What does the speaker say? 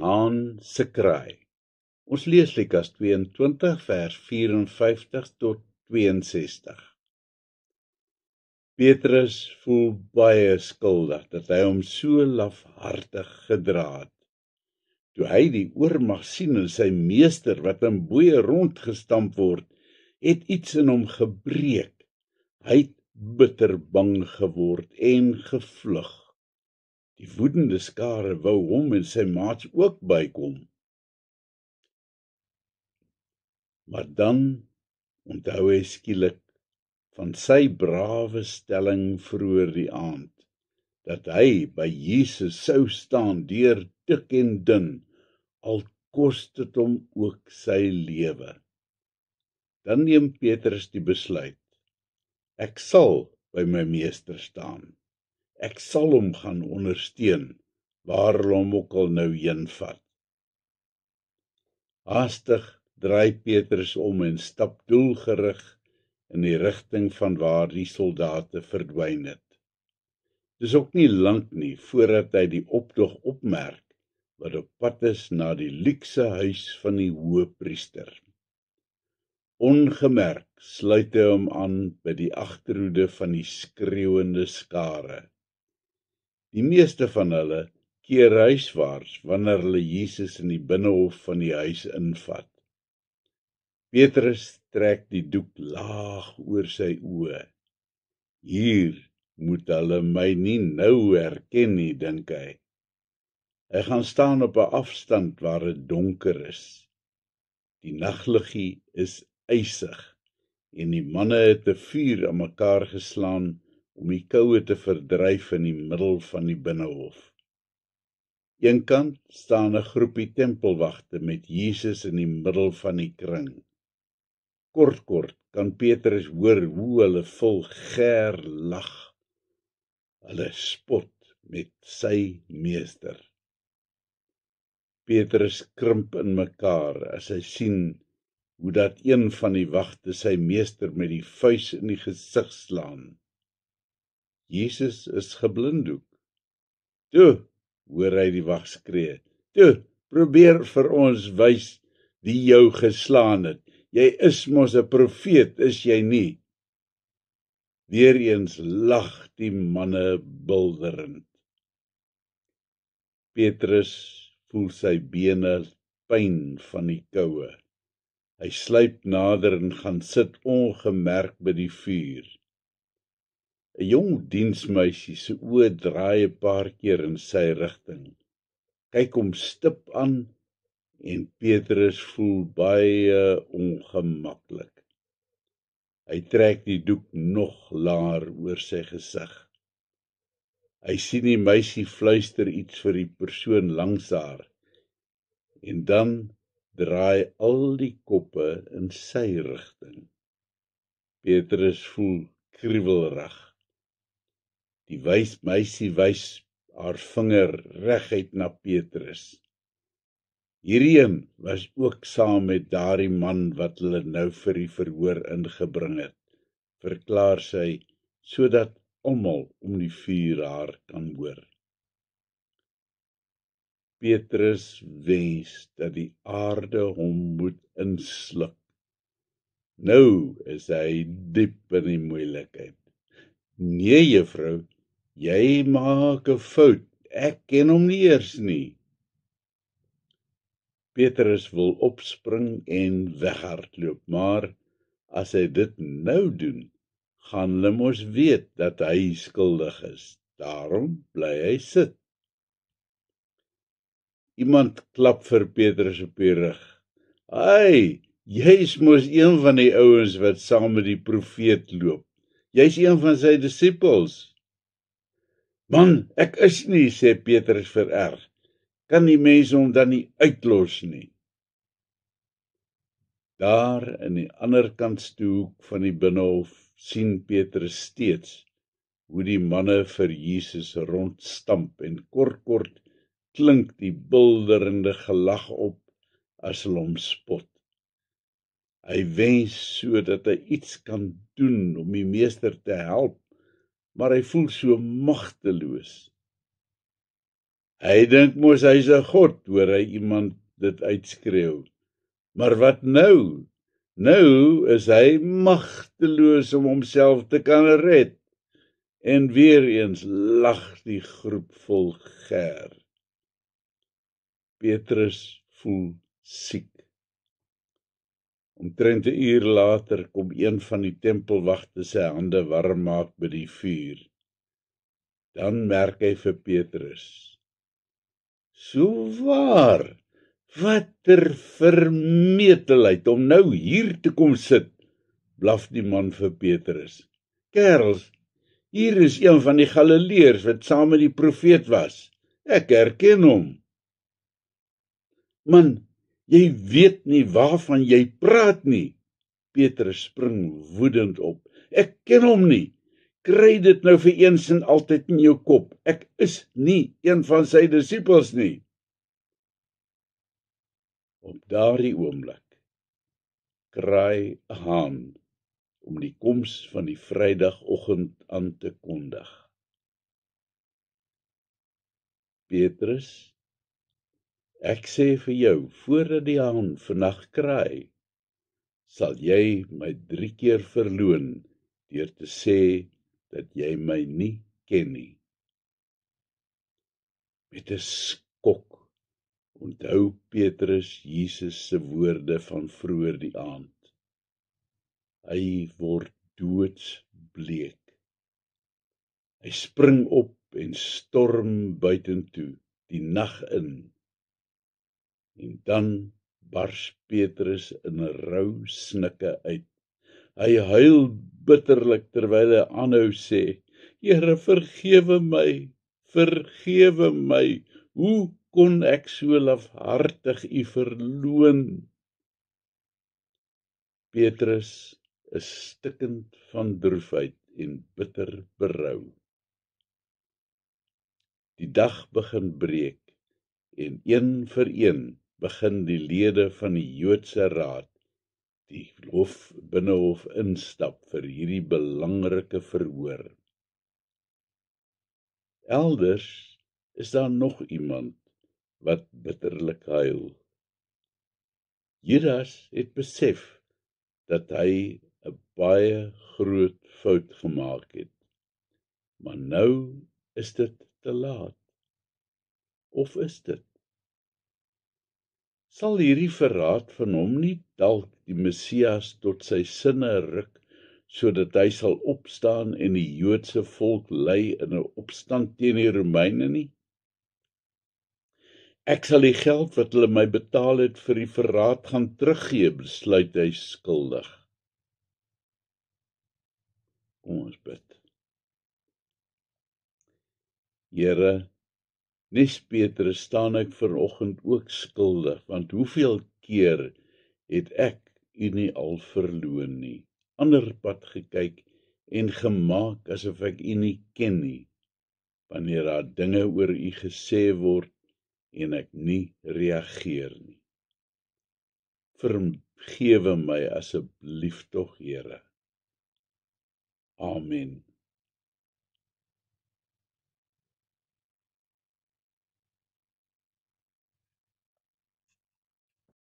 haan se kraai. Ons lees Lukas 22 vers 54 tot 62. Petrus voel baie skuldig dat hy hom so lafhartig gedra het. Toe hy die oormag sien in sy meester wat in boeye rondgestamp word, het iets in hom gebreek. Hy het bitter bang geword en gevlug. Die woedende skare wou hom en sy maats ook bykom. Maar dan onthou hy skielik van sy brawe stelling vroeër die aand, dat hy by Jesus sou staan deur dik en dun, al kos dit hom ook sy lewe. Dan neem Petrus die besluit: ek sal by my meester staan. Ek sal hom gaan ondersteun, waar hulle hom ook al nou heen vat. Haastig draai Petrus om en stap doelgerig in die rigting van waar die soldate verdwyn het. Dis ook nie lank nie voordat hy die optog opmerk wat op pad is na die luukse huis van die hoëpriester. Ongemerk sluit hy hom aan by die agterhoede van die skreeuende skare. Die meeste van hulle keer huiswaarts wanneer hulle Jesus in die binnehof van die huis invat. Petrus trek die doek laag oor sy oë. Hier moet hulle my nie nou herken nie, dink hy. Hy gaan staan op 'n afstand waar dit donker is. Die nagliggie is ysig en die manne het 'n vuur aan mekaar geslaan om die koue te verdryf in die middel van die binnehof. Eenkant staan 'n groepie tempelwagte met Jesus in die middel van die kring. Kort kan Petrus hoor hoe hulle vulgêr lag. Hulle spot met sy meester. Petrus krimp in mekaar as hy sien hoe dat een van die wagte sy meester met die vuis in die gesig slaan. Jesus is geblinddoek. Toe, hoor hy die wag skree. Toe, probeer vir ons wys wie jou geslaan het. Jy is mos 'n profeet, is jy nie? Weereens lag die manne bulderend. Petrus voel sy bene pyn van die koue. Hy sluip nader en gaan sit ongemerk by die vuur. 'n Jong diensmeisie se oë draai 'n paar keer in sy rigting. Kyk hom stip aan en Petrus voel baie ongemaklik. Hy trek die doek nog laer oor sy gesig. Hy sien die meisie fluister iets vir die persoon langs haar. En dan draai al die koppe in sy rigting. Petrus voel kriewelrig. Die meisie wys haar vinger reguit na Petrus. Hierdie een was ook saam met daardie man wat hulle nou vir die verhoor ingebring het, verklaar sy, sodat almal om die vuur haar kan hoor. Petrus wens dat die aarde hom moet insluk. Nou is hy diep in die moeilikheid. Nee, juffrou, jy maak 'n fout. Ek ken hom nie eers nie. Petrus wil opspring en weghardloop, maar as hy dit nou doen, gaan hulle mos weet dat hy skuldig is. Daarom bly hy sit. Iemand klap vir Petrus op die rug. Hey, jy's mos een van die ouens wat saam met die profeet loop. Jy's een van sy disippels. Man, ek is nie, sê Petrus vererg. Kan die mense hom dan nie uitlos nie? Daar in die ander kantste hoek van die binnehof sien Petrus steeds hoe die manne vir Jesus rondstamp en kort klink die bulderende gelag op as hulle hom spot. Hy wens so dat hy iets kan doen om die meester te help, maar hy voel so magteloos. Hy dink mos hy's 'n god, hoor hy iemand dit uitskreeu. Maar wat nou? Nou is hy magteloos om homself te kan red. En weer eens lag die groep vol ger. Petrus voel siek. Omtrent 'n uur later kom een van die tempelwagte sy hande warm maak by die vuur. Dan merk hy vir Petrus: "So waar, watter vermetelheid om nou hier te kom sit," blaf die man vir Petrus. "Kerels, hier is een van die Galileërs wat saam met die profeet was. Ek herken hom." "Man, jy weet nie waarvan jy praat nie." Petrus spring woedend op. "Ek ken hom nie. Kry dit nou vir eens en altyd in jou kop. Ek is nie een van sy disippels nie." Op daardie oomblik kraai 'n haan om die koms van die Vrydagoggend aan te kondig. "Petrus, ek sê vir jou, voordat die haan vannag kraai, sal jy my 3 keer verloon deur te sê dat jy my nie ken nie." Met 'n skok onthou Petrus Jesus se woorde van vroeër die aand. Hy word doodsbleek. Hy spring op en storm buitentoe, die nag in. En dan bars Petrus in 'n rou snikke uit. Hy huil bitterlik terwyl hy aanhou sê: "Here, vergewe my. Hoe kon ek so lafhartig U verloon?" Petrus is stikkend van droefheid en bitter berou. Die dag begin breek en een vir een begin die lede van die Joodse Raad die binnenhof instap vir hierdie belangrike verhoor. Elders is daar nog iemand wat bitterlik huil. Judas het besef dat hy 'n baie groot fout gemaak het. Maar nou is dit te laat. Of is dit? Sal hierdie verraad van hom nie dalk die Messias tot sy sinne ruk, sodat hy sal opstaan en die Joodse volk lei in 'n opstand teen die Romeine nie? "Ek sal die geld wat hulle my betaal het vir die verraad gaan teruggee," besluit hy skuldig. Kom ons bid. Here, nes Petrus staan ek vanoggend ook skuldig, want hoeveel keer het ek U nie al verloon nie, ander pad gekyk en gemaak asof ek U nie ken nie, wanneer daar dinge oor U gesê word en ek nie reageer nie. Vergewe my asseblief tog, Here. Amen.